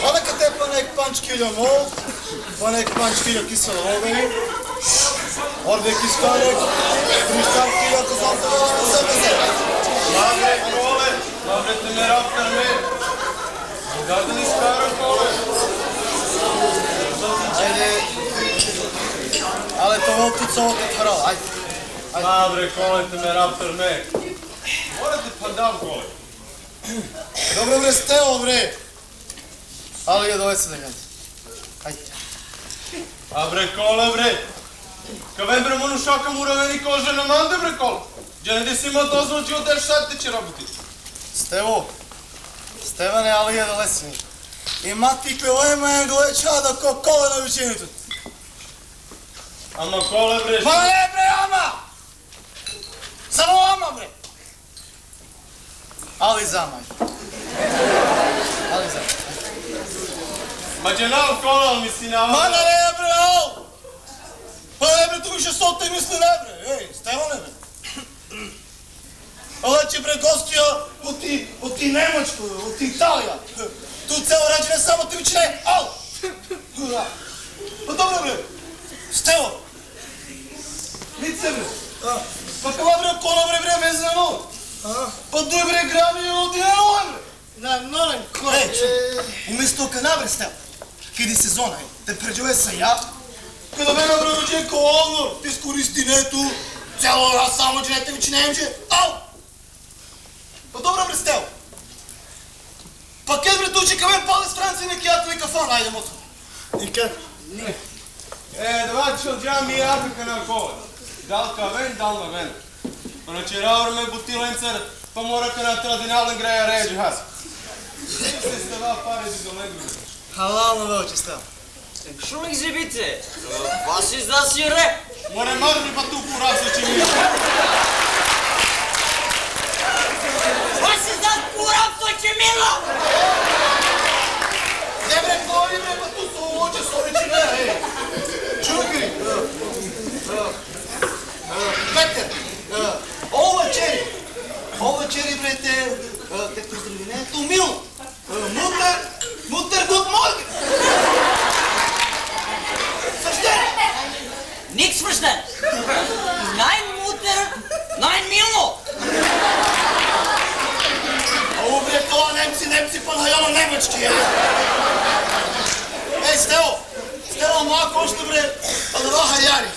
Оде къде панек панчкиля мол, панек панчкиля кисела огъни, орде кисканек, кристал киля казалта въобще се безе. Мабре, коле, мабре те ме раптърме. Да ни скара, коле. Ajde, ale to voltu co otvoralo, ajde. Mabре, коле те ме раптърме. Моля те падам, коле. Dobro bre, steo bre. Ali je dovese da gledam. Ajde. А бре, коле, бре. Кавен бре, мону шака му равени кожа на манде, бре, коле. Джа не си има дозвол, че отдеш садите, че работи. Stevo. Stevane, ali je dovese. Ima ti klevojma gleda da ko kola na većinitu. Ама коле, бре. Ma ne bre, ama! Samo ama bre. Ali zamaj. Ali zamaj. Ма дженал колал ми си на... Ma ne bre, au! Pa ne bre, tu više sota i misli ne bre. Ej, Stevane bre. Ale će bre gostio u ti Nemačku, u ti Italija. Tu celo rađene samo ti učine, au! Pa dobro bre. Stevo. Lice bre. Pa kava bre kola bre vezano. Pa doj bre gravi i odijelo bre. Da, noren, ko? Ej, umjesto kanabre Stevo. Kidi sezona, te pređove sa ja. Kada me nabra rođen kao odmor, ti skoristi netu. Celo raz samo dženete vić nemđe. Au! Pa dobro bre Stevo. Pa kad bre tu će kamen pali s Francije neki ateli kafan, ajde moto. Nikad. Това че отжа ми яфика на коле. Дал кавен, дал на мен. Иначе раур ме бутиленцер, па мора ка на традинален грея реđi has. Se stava pare di dolegu. Halal na velče Stevo. Što mi exhibite? Vas izdasire? Море марни па ту кураса че ми. Vas izdat kuram to će milo! Ne bre, koji bre, pa tu su ođe s ovićine, ej. Čukri. Peter, ovo čeri bre te pozdravine, tu milo. Mutter god morgen. Verstehen? Niks verstehen! Nein Mutter, nein Milo! Ovo bre kao Nemci pa na jolo Nemački, ej. Ej, Stevo, mako ošto bre, pa da vaha jari.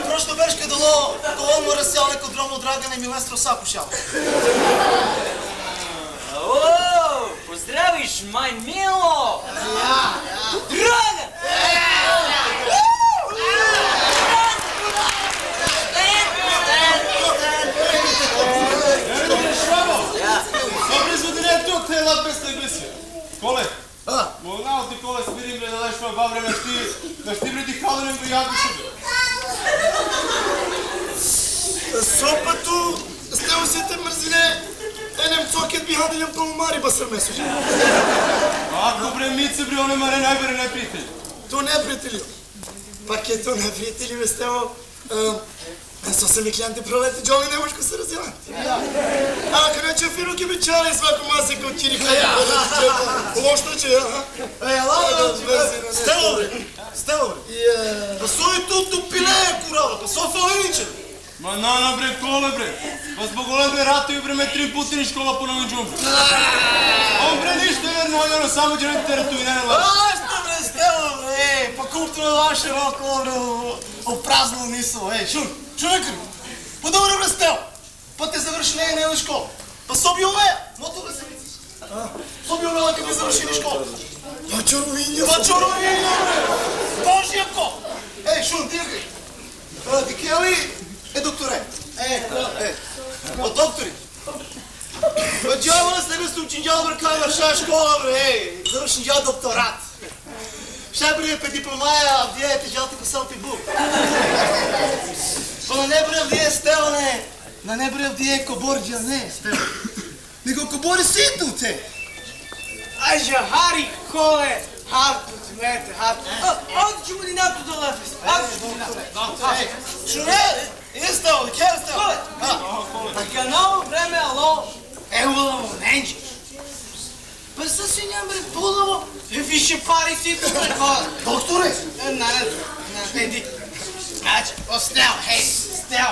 Prošlo beške dolo, to on mora sjel neko dromo Dragana i Milestro sakušao. O, pozdraviš, mein Milo! Dragan! Добре зводине тук, те лад без теглисија. Коле, молнал ти коле смирим бре да лешва ба време шти бре ти халенем го јадиш бре. Сопату, Stevo se te mrzine, enem coket bi hadeljem tomu mari ba srme suđe. Ако бре мице бре, оне маре најбере непријатели. To neprijatelji. Pak je to neprijatelji, ve Stevo. Со се ми клиенти пролети, Джоли не можеш се разјавати. А, kada će fino ki bi čali svako mase kao čirika. Lošto će, aha. Ej, ala, Stevo bre. Pa soji tu pileje kurava, pa so faliniće. Ма нана бре, коле бре. Па због оле бре ратови бре ме 3 пути ни школа по нови джумбе. Он бре ништо верно, оно само ќе не теретуи, не лаш. Što bre, Stevo bre, pa kupno vaše okolo bre, u praznu mislu, ej, čunekri. Pa dobro bre, Stevo, pa te završi ne škola. Pa sobi ove, moto bre se misliš. Sobi ove, kad bi završili školu. Pa čorovinja bre, Božjako. Ej, dirgaj. Ti kjeli, doktore. O doktори. Pa djavo nas ne mislim učin djavo bre kaj vrša škola bre, ej. Završen djavo doktorat. Šta bre, pe diplomaja, a gdje je te djavo ti ko salti buk. Pa na ne bre gdje je Stevo, ne. Na ne bre gdje je ko Borđa, ne, Stevo. Nego ko Boris Situ te. Ajde, Hari, kole, harput, mete, harput. Ovdje ćemo ni napred do lefes. Šuner, jeste ovdje, kjer ste ovdje? Така ново време, ало, е уламо ненче. Па сасвим бре, хубаво. Више пари си тук кола. Докторе! Еди. Значи, остел, стел.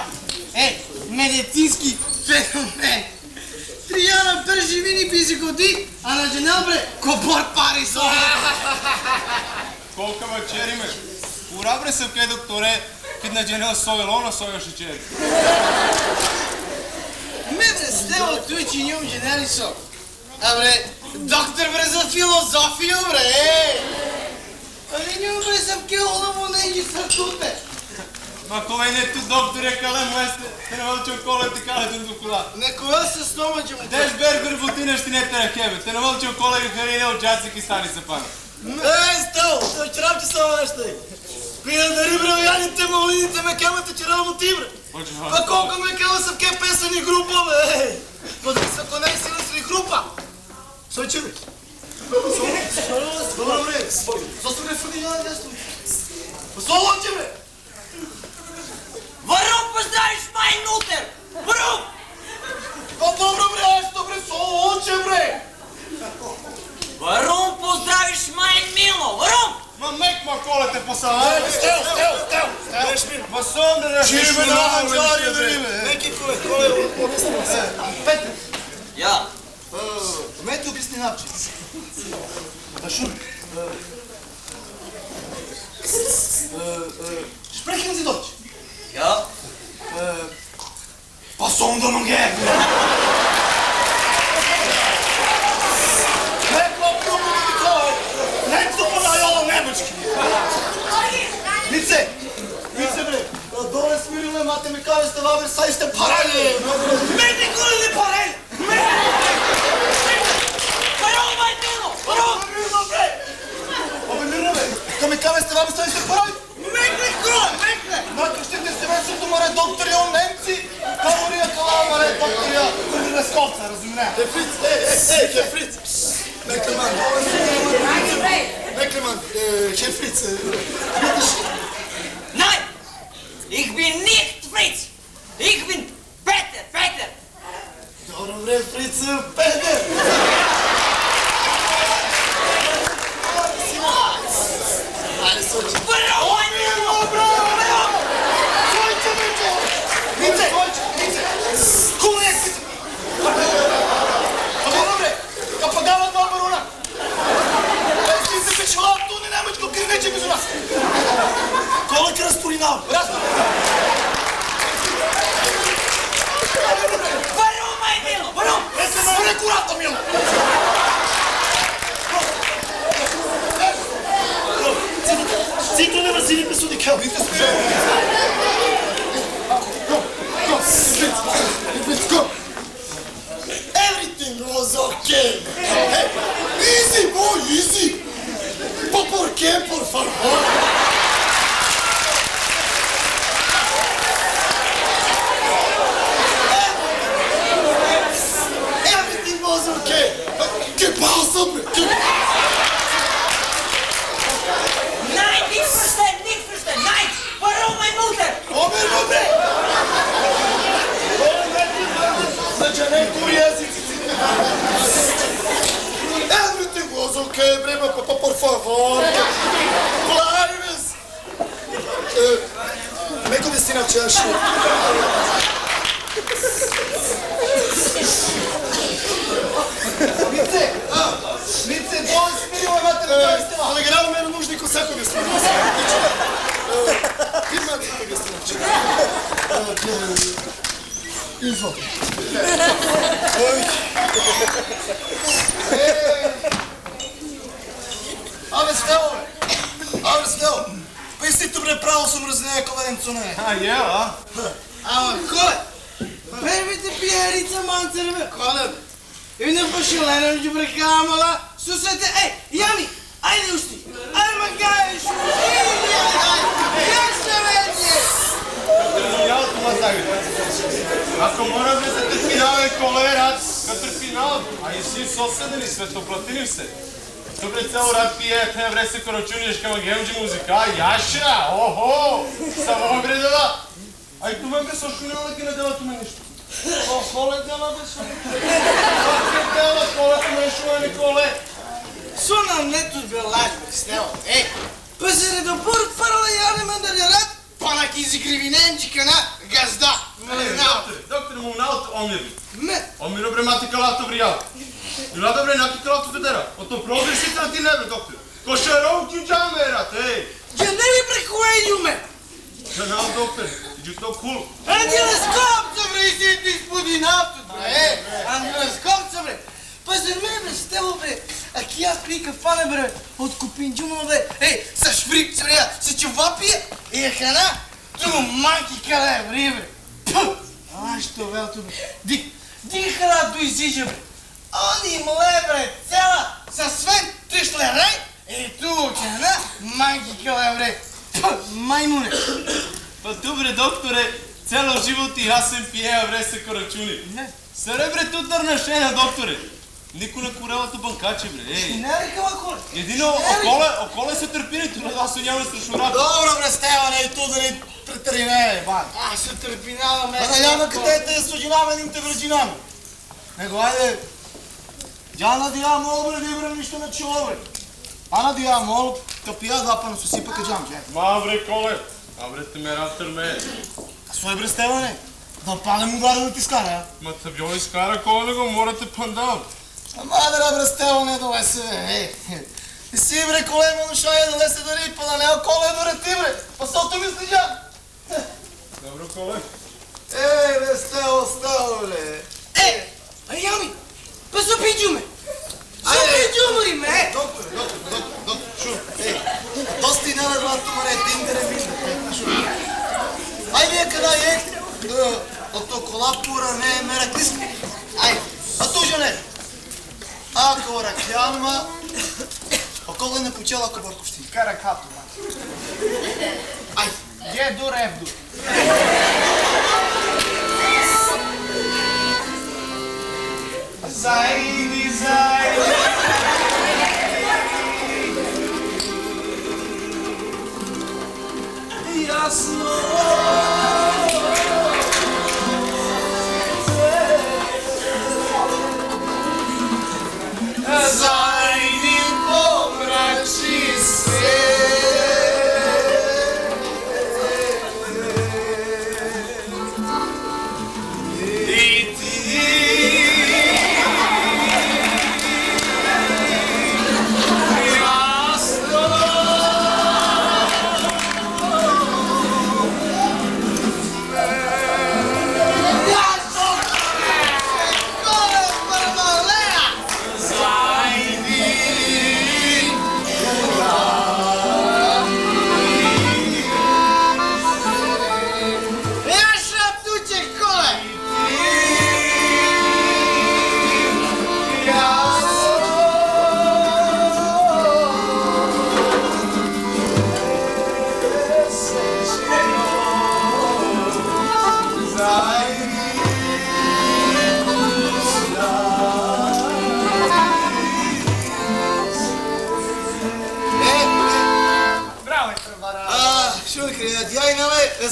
Медицински феномен. Трияна бържи вини пизикоти, а на женел бре, кобор пари со. Колка вечер имаш? Ура бре се кај докторе, кид на женел сојело на соја шечери. Ме бре, стел тој че njom женели со. А бре, доктор бре за филозофија бре. Ali njom bре sam keola ne iđi srtute. Ma кој не ту докторе кале моесте, те не волчо коле ти кале ту докула. Некоја се стомаđe mu. Деш бергер бутинеш ти не те кебе, те не волчо коле и харине од джаци ки стани се пане. Стел, вчера ти само нещо. Која да рибре ојаните малините ме кемате вчера му ти бре. Па колко ме кема съм ке песени група бе. Па ако не си ли група. Сочи бе. Добро бре. Засту не фрди ја јас. Солонче бре. Warum поздравиш mein Mutter? Warum? Па добро бре, аз добре солонче бре. Warum поздравиш mein Milo? Warum? Ма мек ма колете посама. Стел. Ма сом да не Шириме на анđарија да риме. Неки коле, објасни се. Петре. Ja. Ме ти објасни начин. Па шур. Sprechen Sie Deutsch? Ja. Was soll denn nun gehen? Vice bre, dole smirilo mate mi kaže ste vaber, sad ste paralje. Meni koli ne parel! Warum mein Milo? Warum? Mirno bre! Ove mirno bre, kad mi kaže ste vaber, sad ste paralje. Mekle kolo, mekle! Nakon štite se već su tu mare doktori on Nemci, kavorija kalamare doktorija Reskovca, razumne? Fritz, Herr Fritz! Nekleman, Herr Fritz, Nein! Ich bin nicht Fritz! Ich bin Peter! Dobro bre, Fritz, Peter! Ajde, soči. Warum mein Milo? Warum? Vice! Kule! Pa dobro bre, kad pagava dva baruna. Ti se pečela tu ne Nemačko kriveće među nas. Kolik rasturinao. Warum mein Milo? Warum? Jeste me ne kurata, Milo. Citro ne vrzini presudi kao, vidite sve. Fritz, go. Everything was okay. Hey, easy boy, easy. ¿Por qué, por favor? Everything was okay. ¿Qué pasa, hombre? Nein, nicht verstehen! Nein! Warum mein Mutter? Omer, hombre! Znači, neku jezici. Everything was okay, brema, por favor. Plaves. Neko destina češu. Vice, dole smirilo, imate mi kaviste. Ali gravo mene nužni ko sako mi smirilo. Imate mi destina češu. Izvod. Абе, Стело, па и си tu bre pravo sam razneje kolenco ne. А, е, а? Ама кой? Първите пиерица манцари бе, коля бе. И не пошилена ми бре камала. Слушайте, Яни, айде ушти. Айде магай, шути. Яште вече. Јалото ма загри. Ако мора да се терпинал е колерат, ка терпинал, а и си соседени, светоплатини се. Добре цел рад пие, те вре се корочуниш кама гемджи музика, јаша, охо, само бре да. Ај туме бе сошко нема да ги надела туме ништо. Коле дела беше. Дела коле мешува Николе. Сона нету бе лаж бе, Стево. Па се редопор парала јадеме да рад, па на кизи кривиненчика на газда. Доктор му наут омири. Ме. Омиро бре мати калато вријал. Ила добре наки калато дедера. Ото прогресите на ти не бре, доктор. Кошеров ти джамерат, Ја не ли прекуењу ме? Жанал, доктор. Иди то кул. Ангелоскопца бре, си ти спудин автот бре, Ангелоскопца бре. Па за ме бре, Стево бре, а ки јас прика фане бре, од купинџума бре, са шврик се бре, се чувапија, и храна, ту манки кале бре бре. А што велто бре, ди храна ту изиđe бре. Они мле бре, цела, са свен, тишле рај, и ту храна, манки кале бре. Мајмуне. Па добре, докторе, цело живот и јас сем пиеа вре се корачуни. Не. Сере бре тут дърнашена, докторе. Нико на курелото банкаче, бре, Не рекава коле. Едино околе се трпини, тук да се няма страшно рак. Добро бре, Стева, не и ту да ни претерине, бан. А се трпинаваме. Па да јама къде те судинаме, ним те врđinаме. Него, ајде, Јана да ја мол, бре, да ibram ништо на чело, бре. Ана да ја мол, да пија запано со сипа каđам, че. Ма, бре, коле. А, бре, те ме растърме. А свој бре, Стева, не? Да падем удар да ти скара, а? Ма, те бил изкара коле да го морате пандал. Ама да бре, Стева, не долесе, И си, бре, коле, манушаја, долесе да ни пада, нео коле, бре, ти, бре. Па сото ми слиđам. Добро, коле. Бре, Стева, бре. А јами, па запиđu me. Запиđu me. Доктор, шу, доста и нада два тумаре, тиндере вижда, шу. Ајде, када е, ото колапура, не, мере тиска. Ајде, а тужа не. Ако ракјанма, около не почела ако Борковштин. Кара капу, Ајде. Gdje dur, evdur. Zajdi, zajdi. Jasno. Zajdi, pomrači se.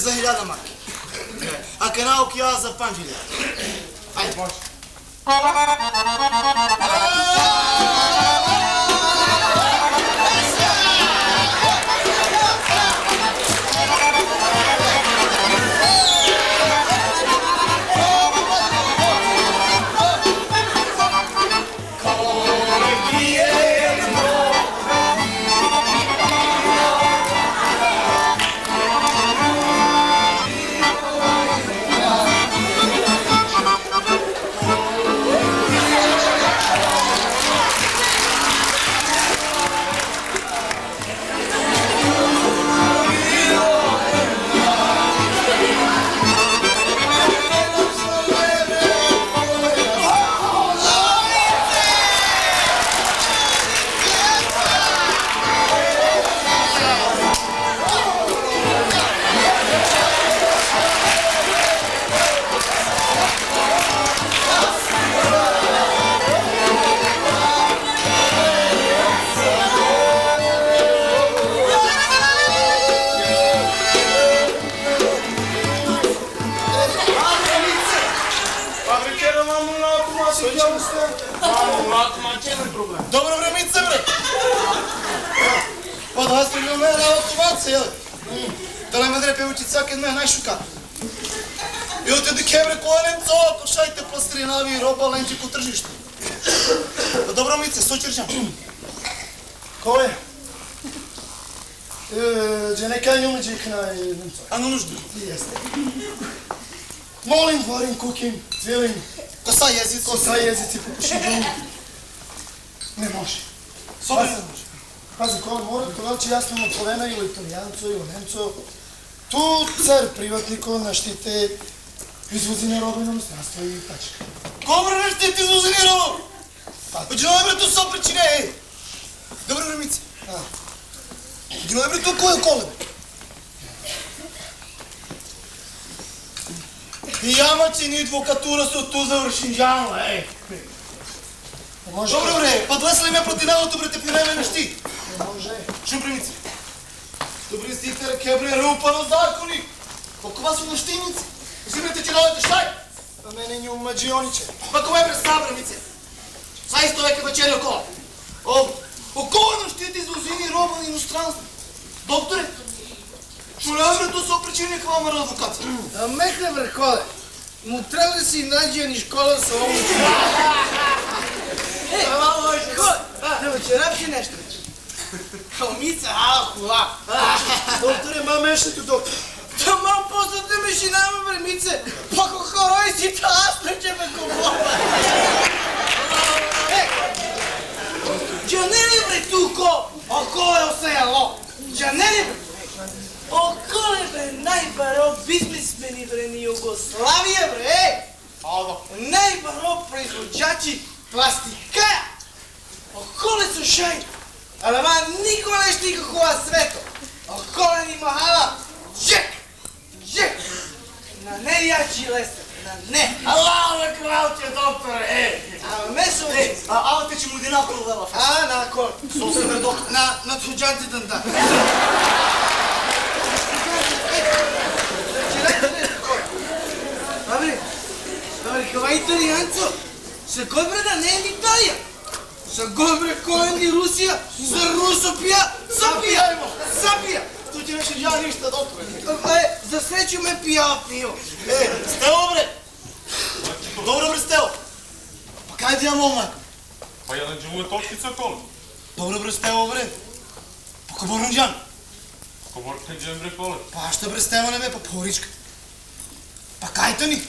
За 1000 марки. А канал ќе ја за 5000. Ајде, може. Стео? Добро времице, бре! Па да сте имаме една автомация, да не ме дрепе учица, кед ме најшука. И оте декември која немцо, ако шајте пластринави и роба ленчи по тржиште. Па добро мице, сочерчам. Кој е? Че нека njome джих на немцо. А, но нужно. Jeste. Molim, varim, kukim, cvijelim, Коса језици. kosa jezici, pokušivim. Ne može. Собе не може. Pazi, ko mora to velči jasno na Slovena ili Italijanco ili Nemco. Tu car privatniko naštite izvozi na robinom stranstvo i tačka. Кобре не ще ти зузинирало? Оđe бре, ту со причине, ей. Добро времице. Оđe бре, ту кој коле? И јамачи ни адвокатура со ту завршинџано, ей. Ne može. Добро бре, па длесли ме проти нелото, бре, те пинеме нешти. Ne može. Шо примице? Добри стите, кебре, рупано закони. Колко вас у нощиници? Взимете че дойдете штай? A mene nju mađioniće. Па кога бре ста, бремице? Са исто века вечери около. Около нощите за узини роба на иностранство. Докторе, шо не бре, то со причини хвама на адвокация. A mekne vrhole. Mu treba da si nađe ni škola sa ovom učinu. Ko? Evo će rapši nešto. Kao mica, hula. Doktore, ma mešate doktor. Da mam poslate mešinama, bre, mice. Pa ko horoj si to asneće me ko boba. Džaneli, bre, tu ko? Okolo je osajalo. Džaneli, bre. Okolo je, bre, najbaro biznismeni, bre, ni Jugoslavije, bre. Najbaro proizvođači plastikaja. Okole su šajni. Ali ma niko nešto nikakova sveto. Okole ni mahala. Džek! Džek! Na nejači lester. Na ne. Аллах на кралче, докторе, ей. A me su Ей, ала те че му дина провела. A, na kol. Со се бре, доктор. Na tuđanti danda. Dobre, kao italijanco. Sa kod bre da ne je Italija. Sa kod bre ko je Rusija. Sa Rusopija. Sapija. Tu ти неше ја ништа, докторе. За среću me pijao pivo. Е, Стело, бре. Добро, бре, Стело. Па кај ти ја момак? Па ја наđemo точкица коле. Добро, бре, Стело, бре. Па ко Борунџан? Кобор те джем бре коле. Па што, бре, Стело, не бе, па поричка. Па кај те ни?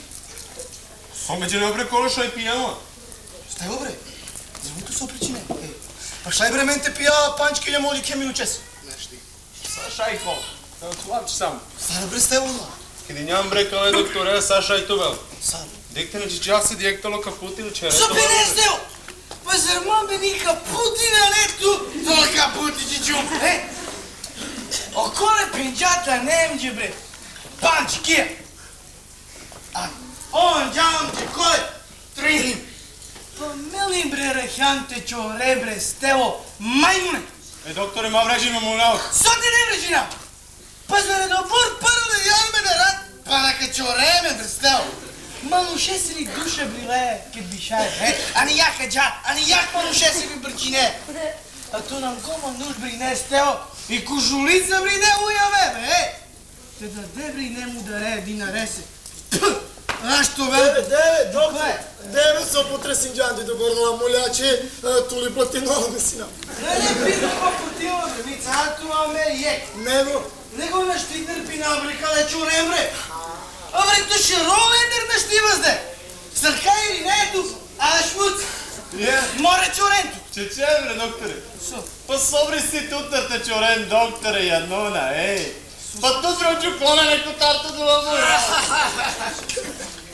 Соме джем бре коле шај пијано. Стело, бре. Звука со причине. Па шај, бре, мен те пија панчки не моли ке минут час. Са шај коле. Само слабче само. Сара, бре, Стело, но. Киди нямам бре кале докторе, са шај тубел. Сара. Декте не чичаси диектоло капутил черето. Що бе не стел? Па зар мам бе ни Капутина нету? Това Капути чичу. Околе пинджата немđe bre. Панчки. А он джамче коле. Три. Па мелим бре реханте чоре бре Стело. Мајмуне. Докторе, ма врежи ме му нао. Со ти не врежи нам? Па заре добор първо да јадме на рад. Па нека чореме бре Стело. Мануше си ли душа бриле, кед бишае, ани јака джа, ани јак мануше си ли брчине. А то нам гома нуж брине Стело и кожулица брине ујаве, бе. Те даде брине му да ре динаресе. Нашто бе? Деве со потресинџанди до горнала молјаче, тули платинола месина. Не пита по-протива, бре, ми цартува ме јек. Него. Него на штитер пина, бре, кале чурем, бре. Абре, то ще ролендер на штивазде. Сърка или не е тук, а шмуц. Море чоренто. Чече бре, докторе. Со? Па собри си тутарте чорен, докторе, јаднона, ей. Па тут рочу клона неко тарто дола моја.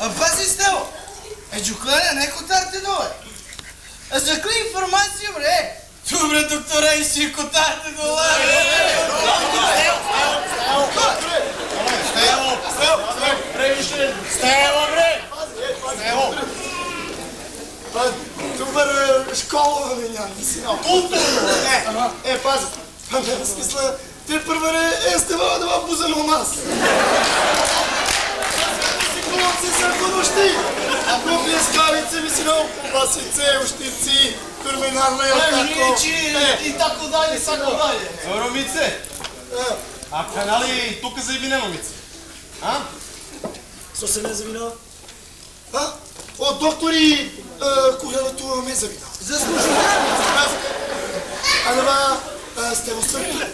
А пази Стело, джукланя неко тарте доле. А за каква информация, бре? Добре, доктора, и си котарте доле. Стело, бре! Стело! Добър школа ми няма, сина. Културно! Пази. В смисла, те първа сте мала да ма бузали у нас. Си колонци са нощи. Ако плескавице ми сино, басице, уштици, турменарно и Мечи и тако дале, сако дале. Добро, Мице. А канали тука зајбинемо, Мице? А? Со се не завинава? А? О, доктори, кога тоа ме завинава. Заслужава. Адева, сте во срду.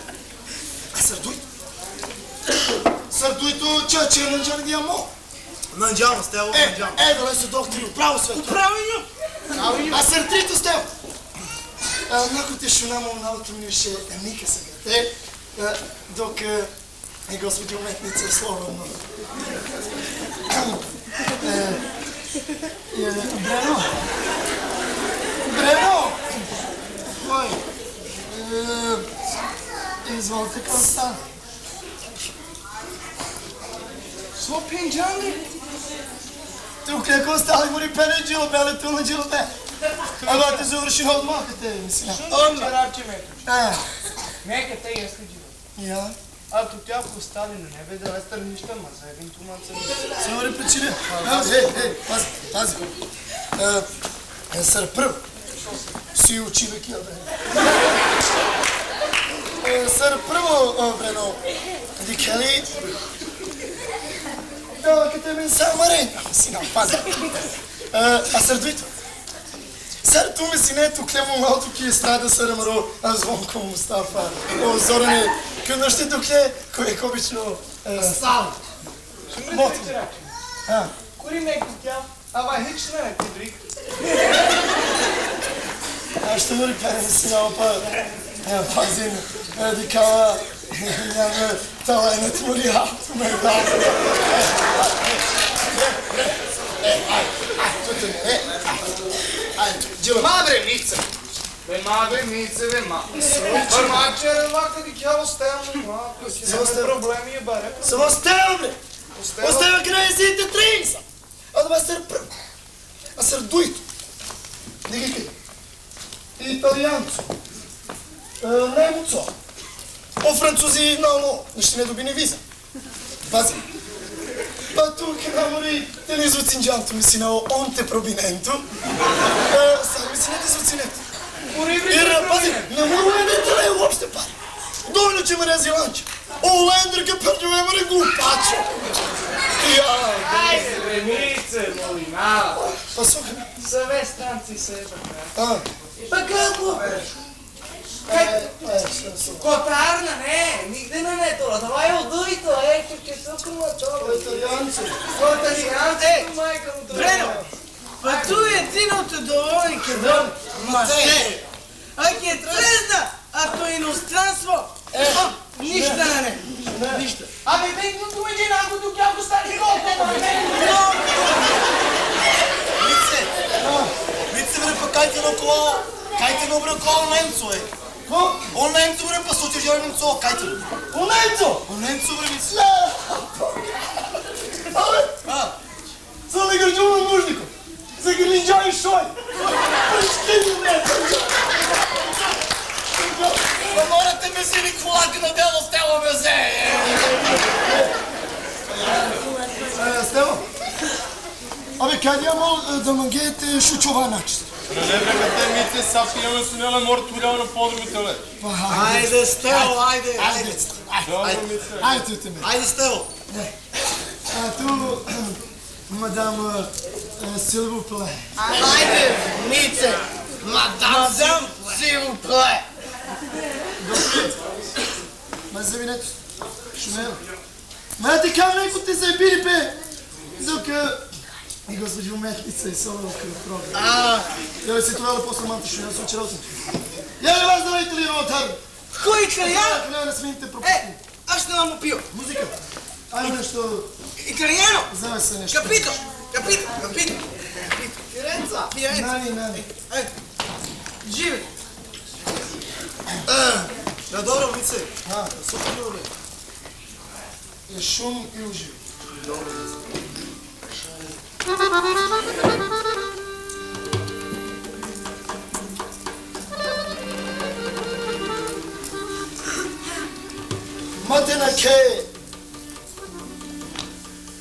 А срдуј? Срдујто, че нанджари да јамо. Нанджамо, стево, нанджамо. Дале се доктори, управо свето. Управињу. А сртрито сте. Накој те шунамо наутумнеше Ника сега. Док господи уметница слободно. Брено. Брено. Кој? Изволите како стане. Со пенџани. Тук леко стали мори пене джило, беле тулно джило те. Ама те заврши одмах, те мисля. Одма. Рабче мека. Мека те јас кај Ja. А тут ја постави на небе да естер ништа, ма за един туманца. Севори причине. Пази, пази. Сар прв. Си учи веки, бре. Сар прво, брено, дикели. Да, кате мен сам марења, сина, пази. А сар двито. Сар ту ми си нето клемо малто ки страда сарамаро, а Звонко Мустафа, о Зоране, кога ще докле, кој е обично Сал. мото. Кури мека тя, ама хич не ти дрик. А што мори пене сина опа, пазин, дикава, јаме талајнет мори авту ме да. Ма бре, Мице. Бе ма бе, Мице, бе ма. Бе ма, че вака ди ќе оставам малко, си не проблеми е баре. Се остава, бре. Остава границите тренса. А да сер прв. А сер дуито. Никај. Италијанцо. Немцо. О французи, нешто не доби ни виза. Пази. Pa tu che lavori te ne zucingianto mi sino onte probinento. Sai mi sino te zucinetto. Era pazi, ne mogu vedete le uopšte pare. Dovoljno će me rezi lanč. O Lender che per giove mare glupaccio. Ja. Ajde bre, Mice, molim, malo. Pa so che. Sve stranci sebe, bre. Pa kako? Kotarna, ne, nigde ne netola, давай одуј то, че сокрува тоа. Italijanci. Италијанци, мајка му тоа. Брено, па ту е тиното доволи ке дом. Ма се, а ке трезна, а то иностранство, ништа на не. Ништа. Абе, бе, но ту еđe нако тук јако стари голко, Vice bre pa kaj te okolo, kaj te bre okolo Nemcu je. Ko? O Nemcu bre pa soče žele Nemco, kaj te? O Nemcu? O Nemcu bre vice. Sa ne grđunom mužnikom, za grlinđaj šoj. Prštini bre. Pa morate me si Nikolak na delo Stevo Meze. Stevo? Абе, кај јамо да мангете шучова начисто? Не бреме те Мице, сапијаме со нела мор туляво на подрумите, ле. Ајде, Стево, ајде. Добро, Мице. Ајде, туте ме. Ајде, Стево. Ту, мадам Силву Пле. Ајде, Мице. Мадам Силву Пле. Ма завинете, шумела. Ма ти кам неко те заебили, бе. Дока и господи уметница и соловка на програм. Ја се тоа после мантишу, ја се учерал съм. Ја ли вас да италијано отар? Кој италијано? Трябва да смените пропусти. А што нам пио? Музика. Ајде нешто, Италијано? вземе се нешто. Капито. Фиренца. Нани. Ајде. Живи. Да, добро, Мице. Супер добро. Е шум и уживи. Матена ке,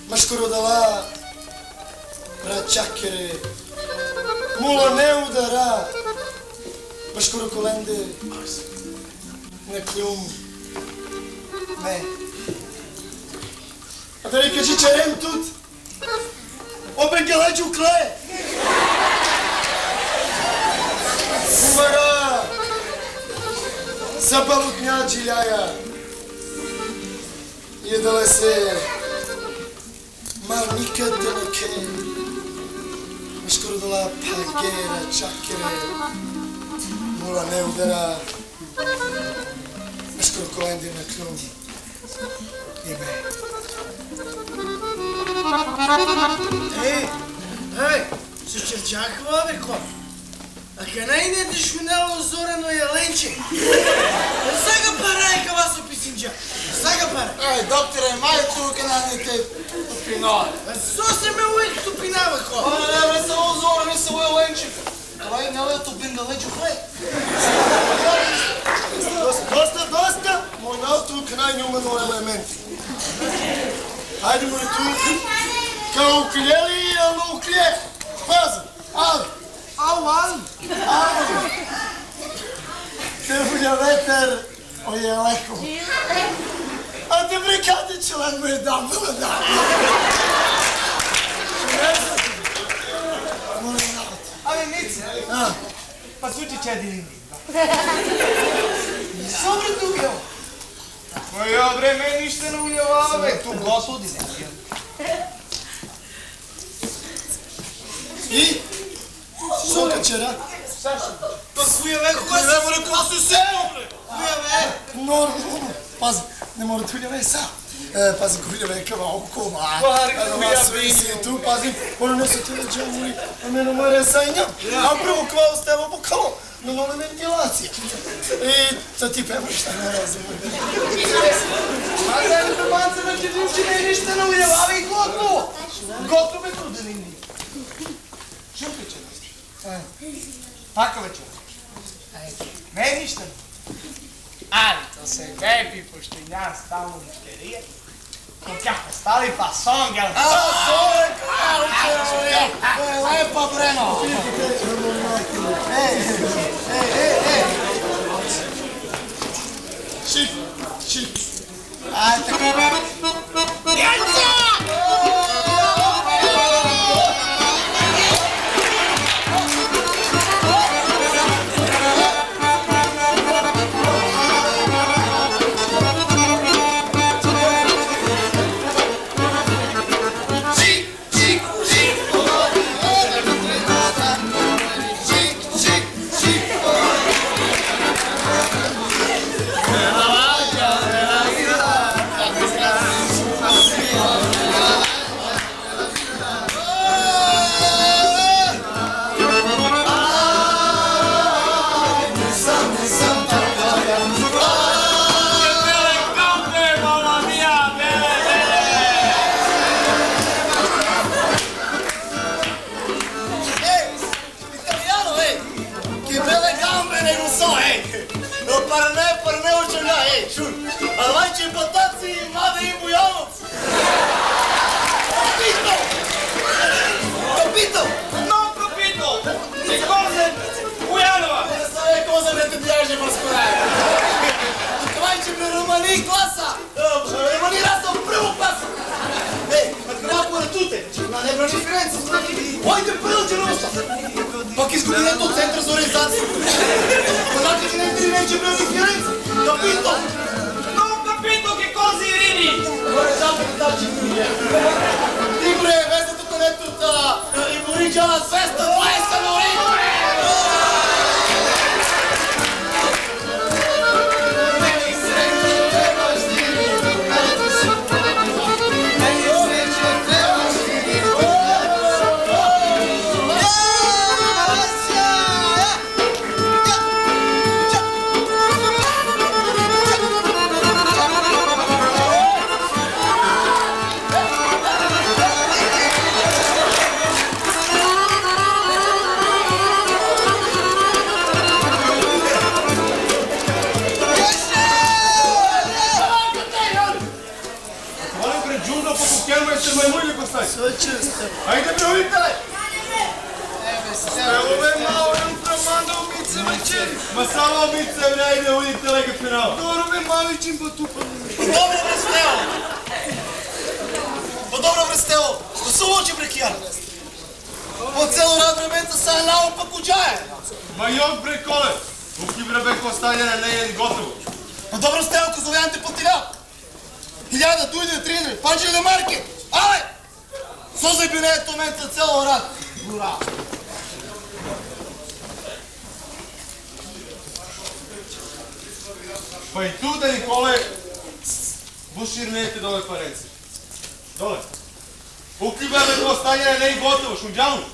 машкуро дала, Рачакере, мула не удара, башкоро коленде, на клюм, не. А да ли кажи черем тут, обе геледжу кле. Умара, запалутня джиляя, едале се, ма никад да не ке. Скоро дола пагера, чакере, мула не удара, скоро коленде на клюм. Име. Ей, се черчаква, бе, ко? А къде идете шунело зорено еленче? Сега парајка вас описинджа. Сега парај. Докторе, мај тука на нeke тупиноа. Со се ме уек тупинава, ко? Не, бе, само зорено се уе ленче. Ова не е тупин да лечу хлеб. Доста! Мојна тука најнумено елементи. Хајде му ту. Као укриели, ало укриев. Пази, али. Ау. Те буѓа ветер, ој е леко. А те брикати член му е дам. Абе, Мице, па сути чедини. Собре тука. Моја време ништо не ујава, бе, ту Господи. И? Сока чера? Па која бе, кога се вре, кога се сео, бре? Која бе? Нормално. Пази, не мора туѓа ве са. Пази, која ве кава окома. Tu, pazi, ono ne se ti da džamuri, a meno mare sajnja. A prvo kva ostalo bokalo, no nove ventilacija. I to ti pevaš šta ne razumem. А да не преманце ме ти души не ништа не ујава, и готово. Готово бе куденини. Шумпи че Така вече. Не е ништа. Али, то се беби, пошто и нямам стално миштерија. Каква стали фасон, гел. Lepa Breno. Šip. Ajde. Pак изгубилето от центъра за ориентация. Понака че не е тринече бил ги Фиоренца. Капито! Non ho capito che cosa ridi! Горе запад да че другия. Игоре, везде тук нето от Ибориджана 220 нори! да видите лека финал. Добро бе, маличим потупа. Добро бре Стео! Добро бре Стео! Што се лочи бре Кијар? По цело рад времето са наопак уđаje. Ма јок бре Коле. Уки бре бе оставljena не е готово. Па добро Стео, козовјанте потирал. 1000 дујде, 3000, панче на маркет. Але! Созај би не е момент за цело рад. Ура! Па и туda, Николе, бушир не ете доле паренци. Доле. Уки бе бе оставljena не е готово, шунđавно.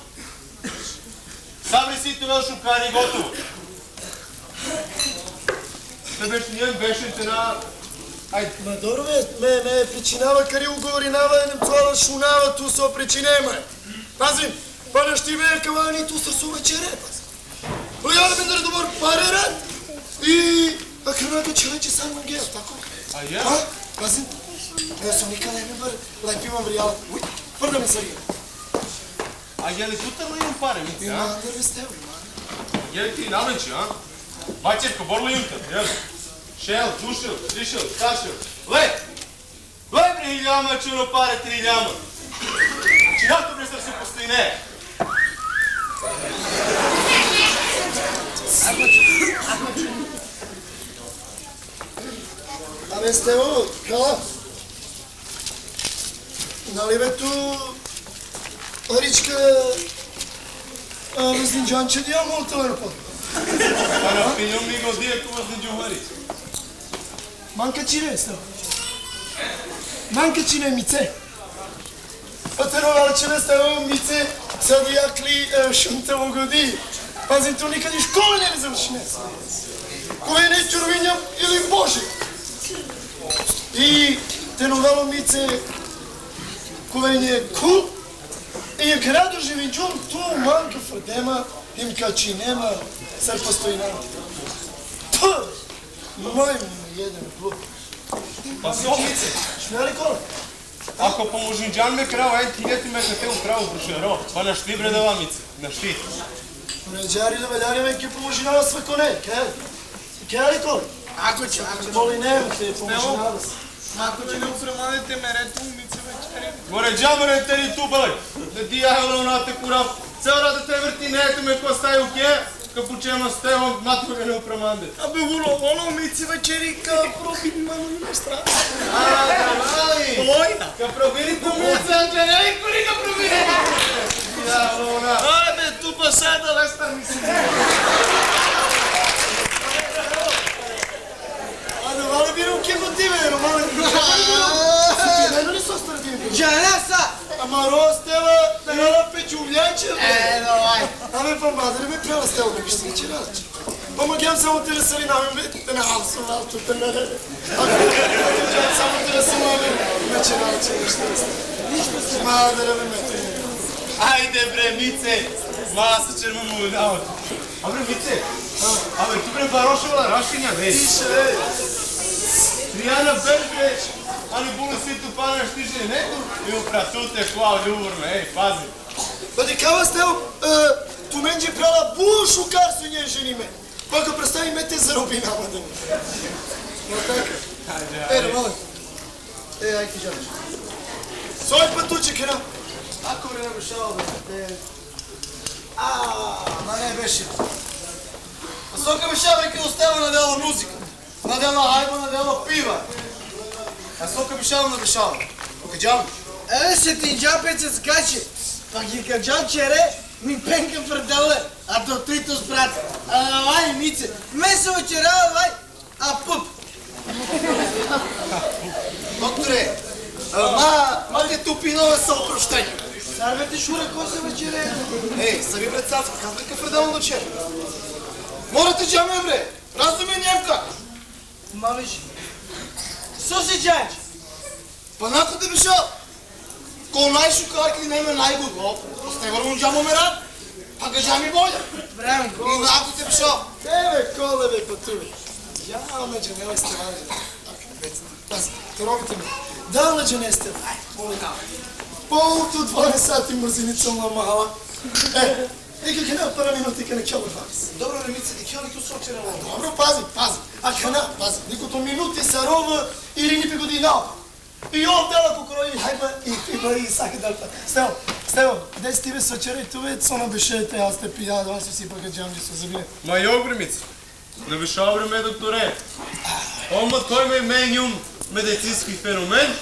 Сабри сите вел шукани и готово. Не беше нијен бешите на... Ајде. Ма добро ме причинава кари уговори наваденем цола шунава ту со причинема. Пазим, па не шти бе кавани ту со вечере. Па ја бе да добар паре рад. И а крвата човече сам на гел, тако? А ја? А? Пазим. Не сум никаде не бър, лепивам вријала. Уј, прда ми сарија. А ја ли тута имам паре, мици, а? Има да бе стео, има. Ја ли ти наменчи, а? Бајчерко, борла јунта, ја ли? Шел, душил, тришил, сташил. Ле! Ле, бре, 1000 чуно паре, 3000. Чијато бре срце постои не? Абе, Стево, кала? Нали бе ту... Аричка... Възнинджанче да имам телефон? Па на филм ми го дие ко възнинджували. Манка чине, Стево. Манка чине, мице. Патеровал чине, Стево, мице. Sad jakli šuntevo godi. Pazim, tu nikad i škole ne završine. Kove ne čurvinjam ili Bože. I te novelo mice kove nje kul. I je kada doživim džum tu manka frdema im kači nema sad postoji nama. Puh! Majmo jedan glup. Па Софице, Šmjeli kola? ако поможинджан ме крал, ајде ти гети ме те украл брушеро. Па на шти бре давамице, на шти. Ređari da veljari me ki pomožinava sve ko ne, kjeli? Kjeli kola? Ако ќе, Моли немате pomožinava se. ако ќе не упремадите мерето, умице вечери. Горе джамаре тери ту бале. Да ти ја на те курав. Цел да те врти не ете ме ко стај уке. Капучено стево матко не упреманде. Абе, воно умице вечери ка пробин ману на страна. Дравали! Ојна. Ка пробили помица, Анджеле, коли ка пробили? Ja, Luna. Абе, ту па седа лестар ми се. Ада, вали би руке го ти, бе, Романе. Ти ли со старди? Джанеса! Ама Ростева, да не печувляче, бе. Давај. Абе, па мадре ме прела стел, бе, вижте вече радиче. Помагам само те ресали на мен, бе, на алсо, алто, те не. Ако само те ресали на мен, иначе радиче, вижте ресали. Мадре, бе, ме. Ајде бре, Мице! Мала се черма му удават. Абре, Мице! Абе, ту бре барошевала рашиња, бе! Тише, бе. Тријана бер, бре! Ани булу ситу пана штиже нету и упратуте хлав ljubурме, еј, пази! Бъде кава стел, ту мен же прала бушу карсу нje ženi me. Pa ga predstavi me te zarobi navodem. No tako. Романе. Ај ти želiš. Svoj pa tu će kera. Ако не беше бе, ма не беше. Сока беше веќе остава на дело музика, на дело хајба, на дело пива. А сока беше на дешава. Покаđам. Еве се ти джапецец каче. Па ги каđам чере, ми пенка пределе, а то трито спрат. Вај, мице, ме се очерава, вај, а пуп. Докторе, ма те тупинова са опроштење. Сарвете шура коса вечере. Еј, са ви бред цацка, казвай каф пределно до чер. Морате джаме, бре, разуме Немка. Ма виж, со се джајч? Па нако те беше, ко најшукарки не ме најгуго, остеварно джамо ме рад, па га джами болја. Време, И нако те беше, Бе, коле, бе, pa tu. Ja, neđe, ne ste važni. Pazi, to robite mi. Da, neđe, ne ste važni. Po tu 12 sati mrzinicom na mala. Нека ќе не пара минути ке не ќе вас. Добро времице, и ќе ли ту сочере во. Добро, пази. А кана, пази. Никото минути се рова или ни година. И овде ако крои хајба и сака да. Стево, де си тебе сочере туве, со на бешете, аз те пија, да си пака џамџи со забине. Ма јок времице. Да бешава време докторе. Омат кој ме менјум медицински феномен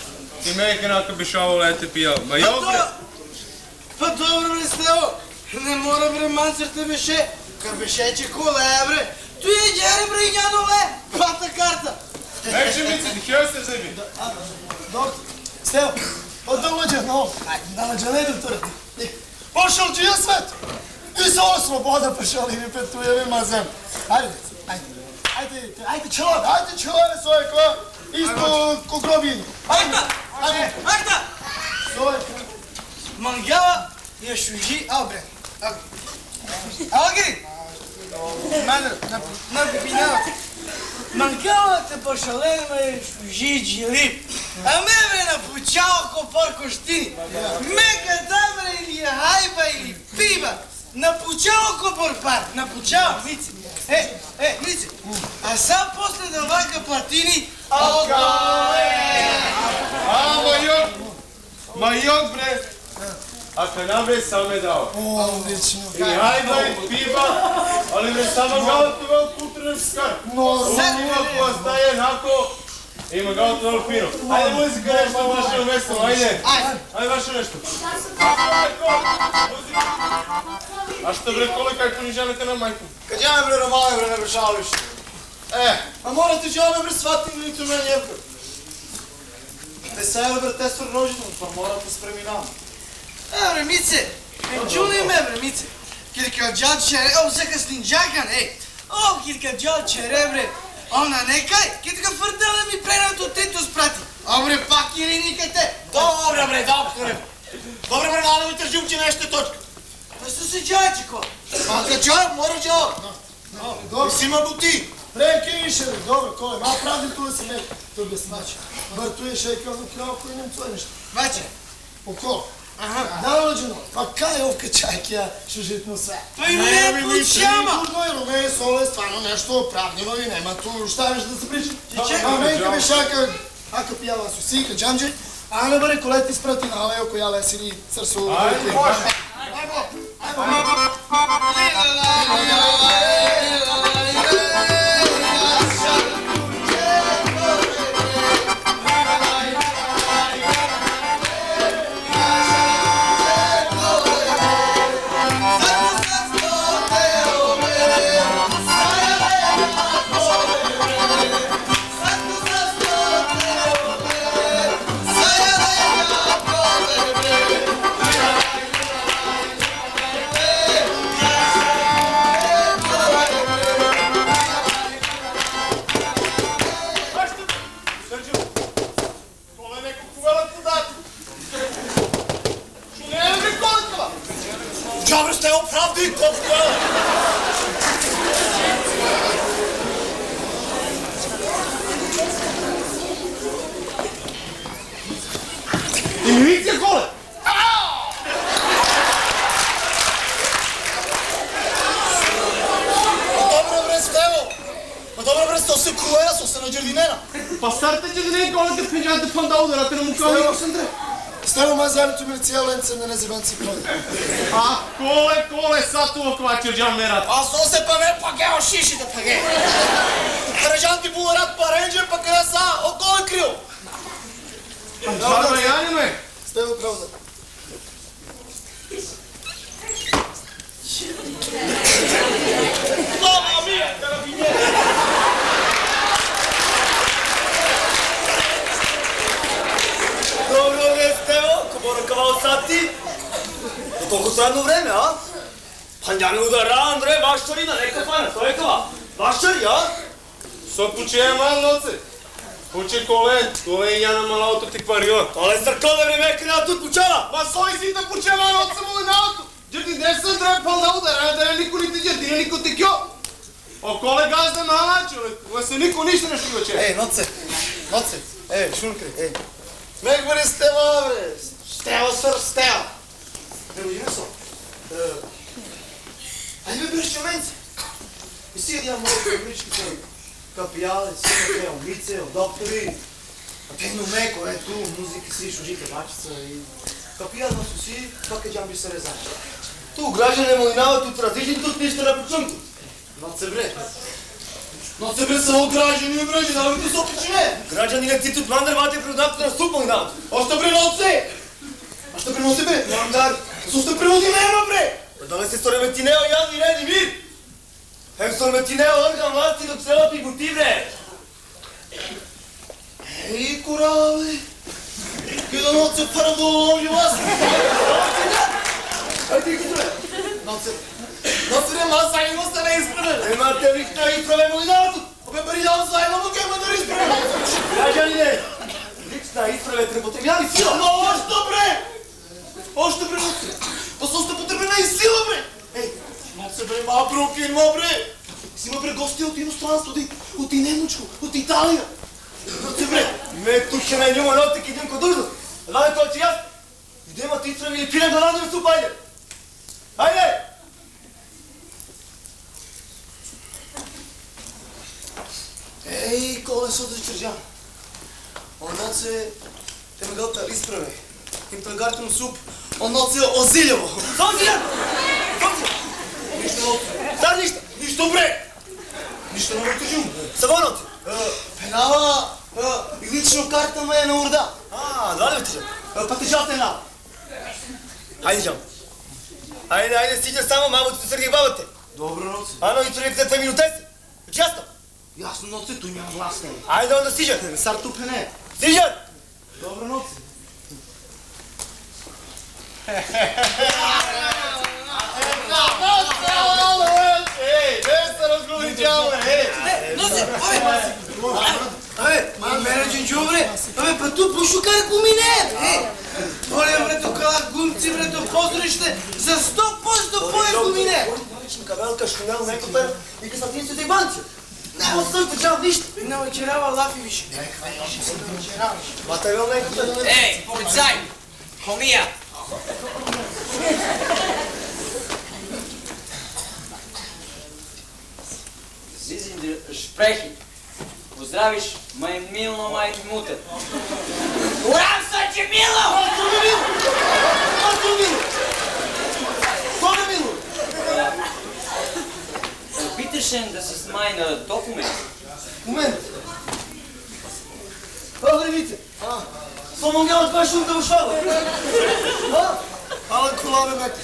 и ме е канака бешава лете пија. Ма јок време. Па добро бре Стево, не мора бре манцерте беше, кар беше че коле бре. Тој е ѓере бре и њано ле, пата карта. Мекше мице, ти ќе се заби. Доктор, Стево, одолаđe, no, nalađe, ne doktor. Pošao ti je svet. I se ovo sloboda pošao i mi petuje mi mazem. Ajde, čelove svoje ko, isto ko grobin. Акта! Мангала ја шуји, bre. Алги! Мене, на бибина. Мангала те пошалене шуји џили. А ме бре напучао ко поркоштини. Мека да бре или хајба или пива. Напучао ко порпар. Напучао, Мици. Мици. А сам после да вака платини. Ма јок бре. А кана бре сам е дал. Одлично. И хајба и пива, ali me samo gautovao kulturni skar. Ima postaje onako, ima gautovao fino. Ajde muzika nešto u vašem mjestu, ajde. Ajde vaše nešto. A što bre kole kako ni želite na majku? Kad ja bre Romane bre ne bešališ. A morate će ove bre shvatiti niti me njevko. Te sajele bre testor rođenu, pa morate spreminam. Bre, Mice, čuni me bre, Mice. Kilka džal čere, сега снинджакан, kilka džal čere bre. Ona nekaj, kilka frdele mi пренато тето спрати. Бре, пак или никате. Добре bre, докторе. Добре bre, надо ми тържим, че нещо е точка. Па сте се джајче ко? Па да джај, мора джај. Dobro, Си ма бути. preke išere, dobro, kole, malo pravdi tu se ne, tu bi znači. Bar tu je šejka ono krao koji nem tvoje nešto. Баче. Oko? Nalođeno, pa kaj je ovka čajkija šužitno sve? Па и не пучама. Turno je rume, sole, stvarno nešto pravdino i nema tu šta više da se priča. Čekaj, A menka bi šaka, ako pijala su sika, džamđe, a ne bare koleti sprati na aleo koja lesiri srsu. Ajde, može. Добре сте оправди, копка! И милиция коле! Добре бре, сто се круера, со се на џардинена. Па старте џардинена коле те пинжате фонда ударате на мука. Стево мазалито ми cijelo lence na nezjebanci prode. А коле сад това квачер джам мерат. А со се па ме пагео шишите паге. Караджанти буларат паренџе, па каде са, околе крил. Барба јани ме. Стево правда. Мама мија, карабинјери. Dobro je, Stevo, ko mora kao sati. Toliko sadno vreme, a? Pa ja ne udara, Andre, vaščarina, neka pana, to je kava. Vaščari, a? Со пуче мал ноце. Пуче коле и ја на малото ти кварио. Ale crkove vreme krena тут пучава. Ма сој си да пуче мал ноце му на ауто. Џерди десен треба фонда удара, да не нико нити џерди, не нико ти кјо. Околе газда мала човек, ма се нико ништо не шугаче. Ноце, šunkri, Mek bre Stevo bre, Stevo sr Stevo. Ne uđi so. Ајде бе береш чоменце. И сега ја мојот добричките капијале, синаке, умице, доктори. А тегно меко, ту, музики си, шужите, бачица и... Капијал на суси, пака џамби се резача. Ту граѓане малинава, тут различни, тут ништо не почунту. Ноце бре. Ноце бре само граѓани, да ви се опичине. Граѓани не цитут мандар вате продавте на суп малинава. Още бре ноце! А што бре ноце бре? Мандар, состо преводи нема бре! Дали се сториме ти нео јавни реди мир? Хем сториме ти нео орган власти до целата и бути бре. Ей, корале! Кида ноце първо овдje вас! Ајде, кида! Ноце! Ноце не ма заедно сте не изправе! Немате вих на изправе малината. Обе пари дам заедно му кема да изправе! Граѓани не. Лична изправе трепотребјави сила. Но още бре! Още бре, ноце! Па состо потребена и сила бре! Ей, ноце бре, ма брокен ма бре! Си има бре гости от иностранство, от Немочко, от Италија! Ноце бре! Ме туше на njuma notik idem kod dužnost. Znate to će jasno? Idemo ti ispravi i pinem da radimo stup, ajde! Ajde! Ей, колесо да чржам. Оноце те ме гълта изправе. Им тръгартам суп. Оноце озилево. Созија! Созија! Нищо ноце. Sad ništa! Нищо бре! Нищо не ме кажу. Sabonoci! Пенава и лично карта ме е на урда. Da li ti? Pa te žal te na. Ajde, Đam. Ajde, stiđe samo, mamu ti Srgej babate. Dobro noce. Ano, i čovjek za 2 minutese. Znači jasno? Jasno noce, tu няма власт. Ajde onda stiđe. Сар tu пене. Stiđe! Dobro noce. Ей, не се разговичаваме, ей! Ноце, абе, мене джинджубре, абе, па ту пошукаре гумине, Оле, брето, кала гумци, брето, поздриште, за 100% пое гумине. Ličnika velika šunel nekopera i kad sam ti se zajbancio. Nema sam te Đam ništa. На вечерава лафи више. Mata je vel nekopera. Ej, policaj! Homija! Sie sind sprechen. Pozdraviš maj milno maj mute. Uram sa će milo! Bitteschön, das ist mein Dokument. Moment. Dobro vice. Som on gledal tvoje šum da ušava. Ала колаве мете.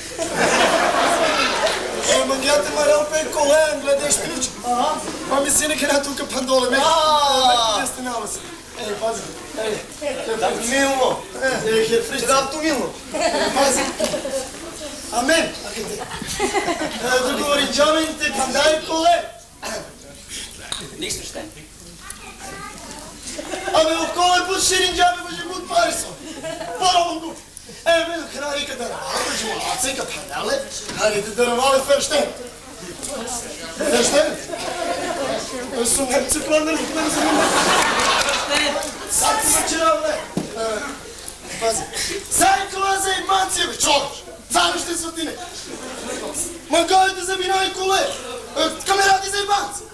Ей, мангјате марал пе колен, гледаш ключ. Па ми си неке на тука пандоле мете. Не стенава се. Ей, пази. Da bi milno. Če da tu milno. Пази. Амен. Да говори джамените, пандај коле. Niks verstaan. Абе, у коле бут ширин джабе, боже бут парисо. Паравам го. Е, бе, храри кадар. Боже, малаци ка пандале. Хари да дървале ферштен. Ферштен? Су немци планер, Sad ti večera, bre! Pazi, zajkova za jebancije, bе, čovječ! Zavište svatine! Ma gajte za vina i kule! Kameradi za jebancije!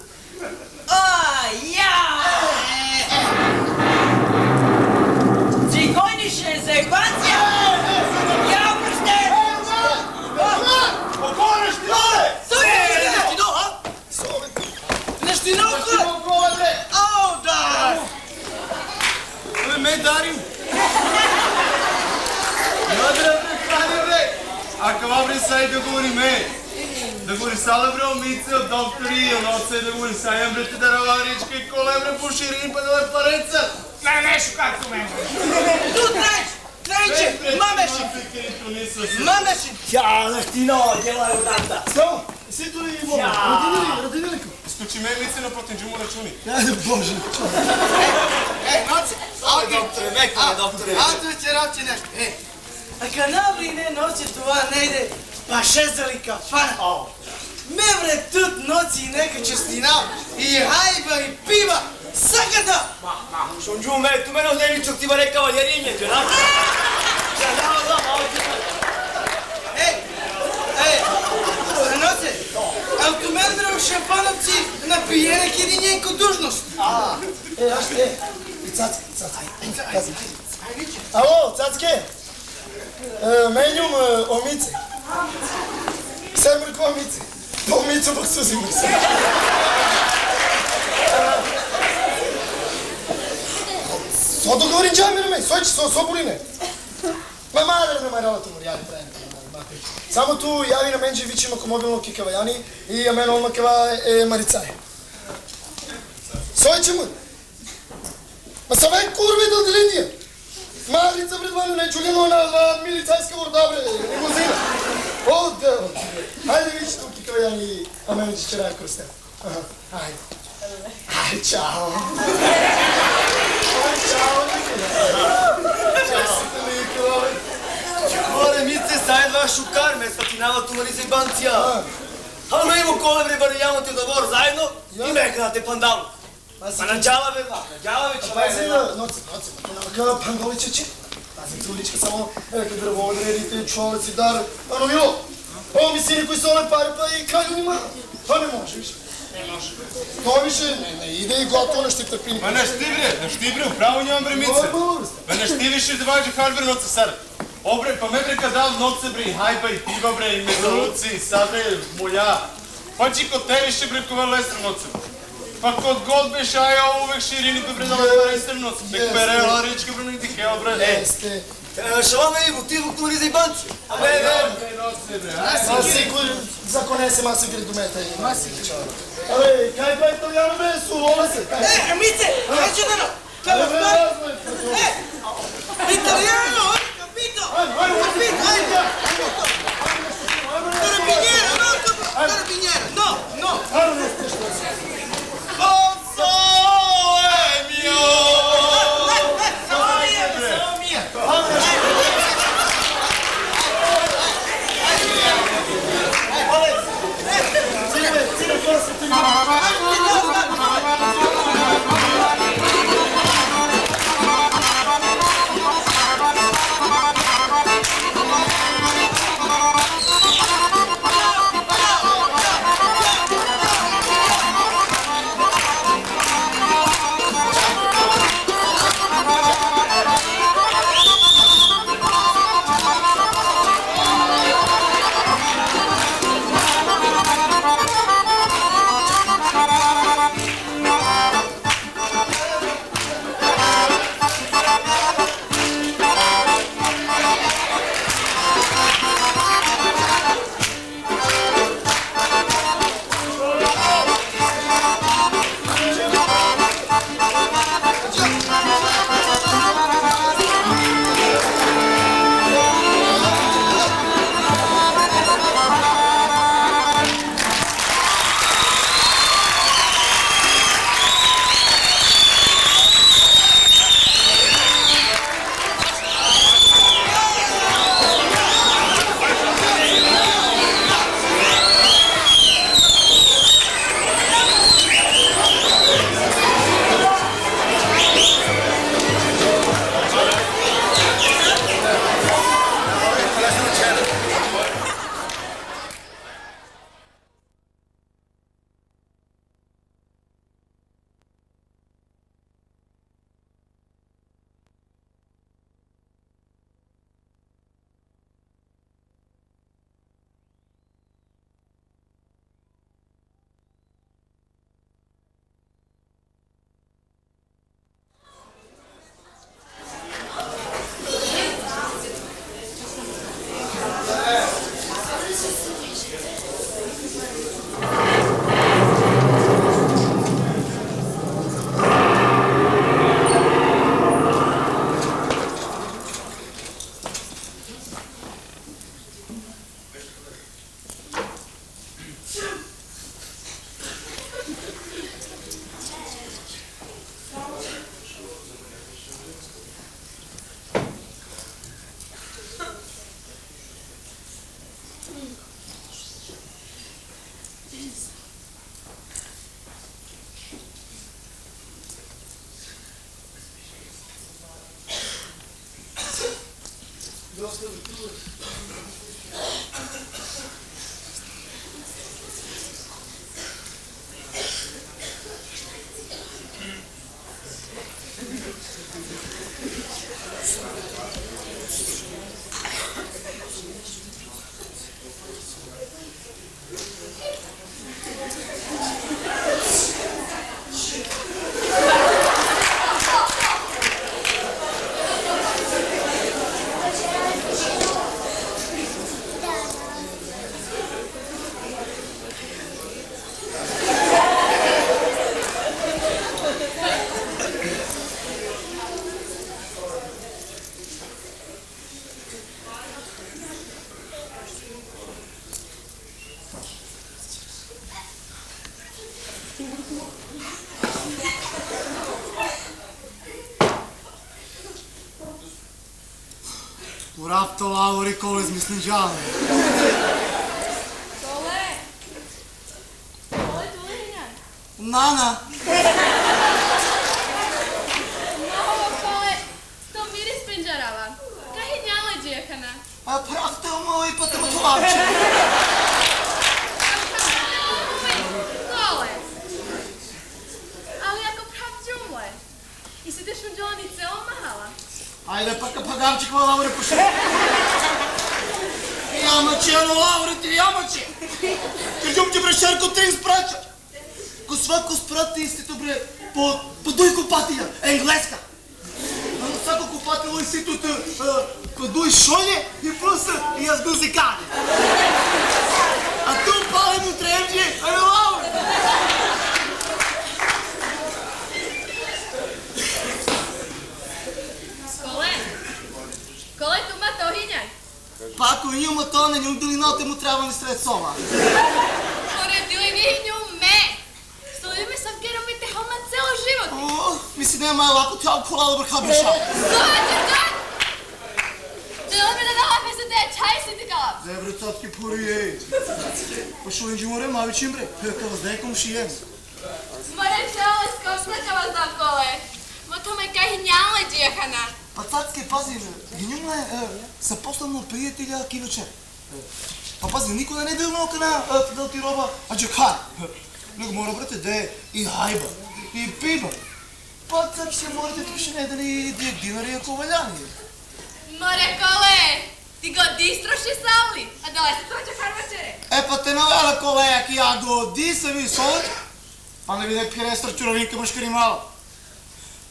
Ja! Zigeunische Sequentia! Ja, verstehe! Okoneš ti dole! Nešto do, a? Nešto i naokolo? Okole, bre! Au, da! Ove, me Darim! Nadra, bre, kranje, bre! Ако bre, сај да говори ме! Да говори сала, bre, омице, от доктори, оноце, да говори сајам, bre, ти да раваричка и коле, bre, по ширин, па да ме пареца! Не, нещо както мен. Tu treci! Treci! Mameši! Mameši! Ja, neštino, djelaj odavda. Само, си туди и моля, родини ли? Изключи ме лице напротив, джумо рачуни. Ајде, Боже! Ej, noci! Doktore, vekne, doktore. Ато će raći nešto. A kad nabrine noći това ne ide, pa šezali kafana. Me bre tut noci neka čestina i hajba i piva. Sakata! Šon džume, tu mene odnevičog ti bare kavaljarinje, džena. Ej, noci, шампановци напиене ке единjenko dužnost. Аште, Цацке. Ало, Цацке. Менјум омице. Семрко омице. Омицу пак сузиму се. Со договорин джамир ме, сојче со бурине. Ма мадер нема работа му, јави прајме. Само ту јави на менџи вичима ко мобилно кикава Јани и ја мен олма кева Марицај. Сојче му. Ма са вен курви до Делиндија. Марица пред вану не Джулино на милицајска ворда, бре, лимузина. Оде. Ајде вичи ту кикава Јани, а мен ќе черај кроз теб. Ајде. Ајде, чао. Ајде, чао, Никола. Горе, мице, заедва шукар, ме спатинава ту Марица и Банција. Ало ме има коле, бре, баре јамо ти добор заедно и мека да те пандалу. Па наđала, бе, наđала, бе, Пази, ноце, нема пандоличе че. Пази, труличка само, ека дрвоодредите, човеци, дар. Ано, мило, ово ми сини кои се оле пари, па и краљу нима. Па не може, више. Не може. То више, не иде и готово, не ще трпи никога. Ма не шти бре, управо нямам бре мице. Ма не шти више да ваđe харбер ноце сар. Обре, па ме бре кадал ноце бре и хајба и пива бре и мезолуци, сад бре, моја. Па чи кod те више бре кова лестер ноце. Pa kod god beš, a ja uvek širini pa predala prestrnost. Nek perela rečka bre niti heo bre. Jeste. Шаламе и мотивот на Марица и Банција. Bre, noce bre. Аз сигур законесе маси гредумета и маси чао. Абе, кај па италијано бе, су оле се. Mice, kaži da no. Italiano, capito? Capito, Carabiniere, no, carabiniere, no. Урапто лавори коле измислен джале. Коле! Коле, Тулиня! Нана! Много, Коле! То мирис пенджарава. Кахи няма джехана? А правте омо и пътъм от лавче. Коле! Ali ako prav džumle, i si tešno džoni celo mahala. Ajde paka pagavčik vala lavore pošli. Ямаче, но лаврите, ямаче! Кажем ти бре шарко 30 прача. Ко свако спрати истито бре по дуй купатија, енглеска. Но свако купатило истито по дуй шоње и просто и јас музикали. А ту пали му тревџи, а не лавре. Коле, тума тоhinjaj. Pa ako njima to ne njom diliноте му трябва ни сред сола. Коре дили ви нju me. Стоиме са в геромите халма цело живот. О, мисли нема е лако тя колала бърха бреша. Джордан! Желаме да дахме се те чай си така. Добре, цацки пори ей. Пошо инджи море мавичим бре. Кава знае ком ши ем. Море цяло скопна кава знам коле. Мото ме кахи няма джехана. Па цацки, пази, гинюма са послано приятеля ки вечер. Па пази, никога не бил наука на да ти роба, а джекар. Него мора брате де и хайба, и пиба. Па цацки морате туше не дали диек динари ако валяни. Море коле, ти го дистроши савли, а дали се това джекар вечере. Па те навела колея ки ја го ди се ви солоч. Па не виде пирестра чуровинка мъжкари мало.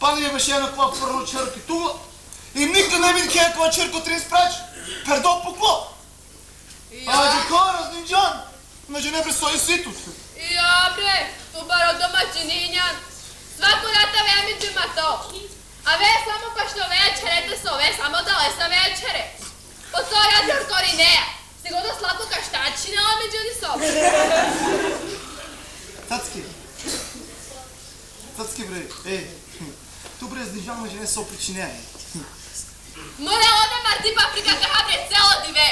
Па не беше една кова пърно черки тула. И никто не види кея кова черко 30 прач. Пердо покло. А джекар разнинджан. Među ne prestoji situt. Ja bre, tu baro domaćininjan. Svaku rata vemi džima to. A ve samo pa što večerete so, ve samo da lesa večere. Po to radi skori neja. Sigurno slatko kaštačinala među ni sobe. Цацки. Цацки bre, ej. Tu bre znинджан među ne so причиняй. Море оде марти паприка каха bre celo dive.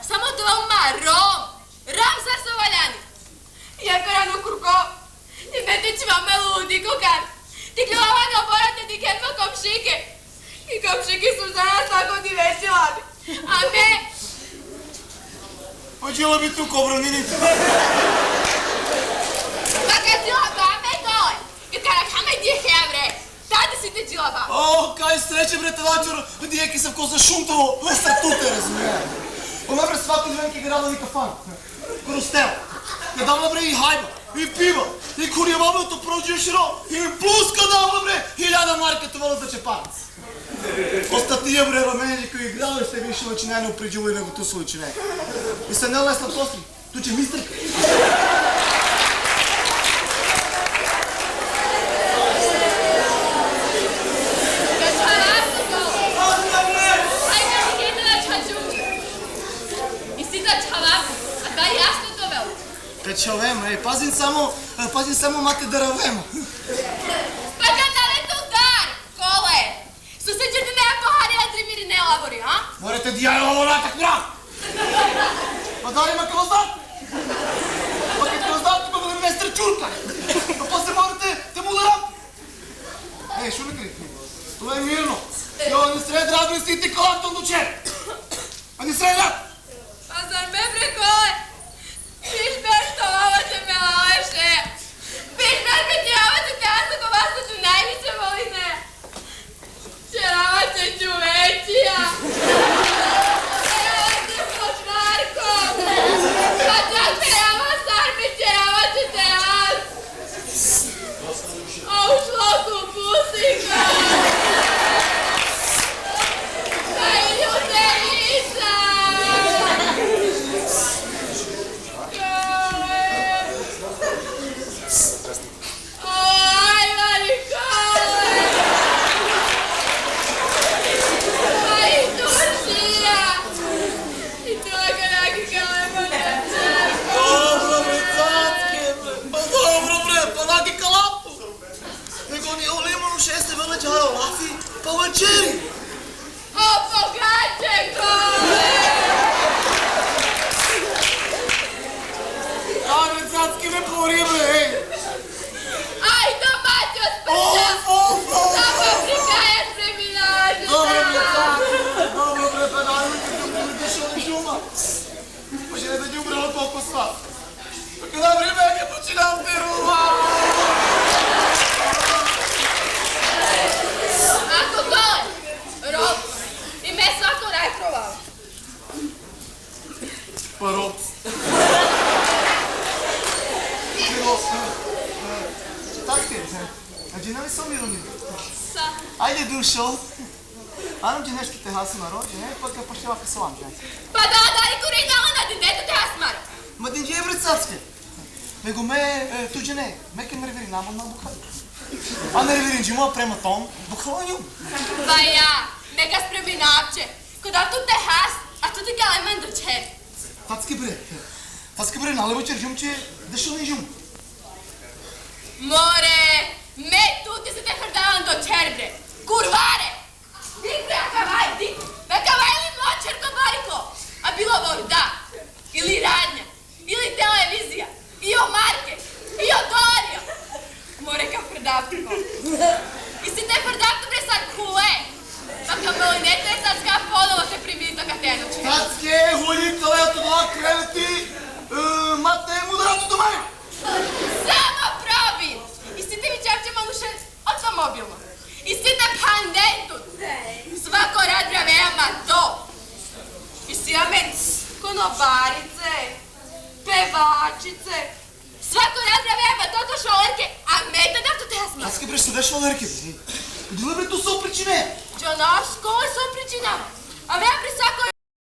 Samo това ума ром. Ром са са валяни. Яко рано курко. И бете че маме луди кокан. Ти глава на борате ти кенва комшике. И комшики сузана сако ти вече лади. А ме... Почела би tu кобранините. Така сила ба ме доле. И кара хаме ди хея бре. Таде си те чила ба. О, кай срече bre тавачер. Диеки се вкоса шунтово. Са туте разумея. Ома bre свако дивенки града ни кафан. Крустел. Не дава bre и хайба, и пива, и куријавамото проđe широ, и плуска дава bre 1000 марки това за чепараc. Остатија bre ромени кои играли се више начинено приđuvaj него tu случај. И се не лесна тосли, tu će mistrka. Печалема, пазим само мате даравема. Пака дали ту дар, коле. Суседите не похари адри мири не лабори, а? Морете дијајо ово натак мрак. Па дали ма кроздат? Па ке кроздат има да местер чурка. Па после морете те му дарам. Ей, шо не кри? Това е мирно. Јо, не сред разни сити колактон до чер. А не сред рад. Па зар ме бре, коле? Биш бе што лавате ме лавеше. Биш бе ме тјавате те, аз ако вас да ću najviše voli ne. Čeravate čuvećija. Čeravate počvarko. Pa čak čerava sarmi, čeravate te as. A ušlo ku pusika. Kaj ljuterica. Aj, vali kole! Aj, tušija! I toga naki kalema nečer. Dobro bre, cacke. Pa dobro bre, pa naki kalapu. Nego ni u limonu 6 veleđara lafi, pa večeri. O, pogače, kole! съм иронин. Са. Ајде душо. Анам ти нешто те хаси на роđe, не пак па ќе вака салам, Па да, дали коренала на детето те асмара. Ма ден е брецацке. Него ме туѓе не, ме ке нервири намон на бухали. А нервирин џи моја према том, бухала нју. Па ја, мека спреми навче. Кода тут те хас, а тут е елемент до чеп. Тацки бре, налево џум че дешо не џум. Море, ме тут се те хрдавам до чербре. Курваре! Дик бре, акавај, дик. Акавај ли мочерко барико? А било ворда, или радња, или телевизија, и о маркет, и о доларио. Море ка хрдавко. И си те хрдавко бре сад куле. Па ка малинето е сад ска подово те примири до катеночки. Тацке, хули, талето два кревети, мате мудрато до мај. Само пробин! И сите ми чапче манушен автомобилно. И сите пандентут. Свако рад бравеама то. И си аме конобарице, певачице. Свако рад бравеама тото шоленке, а мета да то те асма. Тацке бре, се дешо лерке, бре. Диле бре, ту се опричине. Джонаш, кој се опричинам? А веа при свако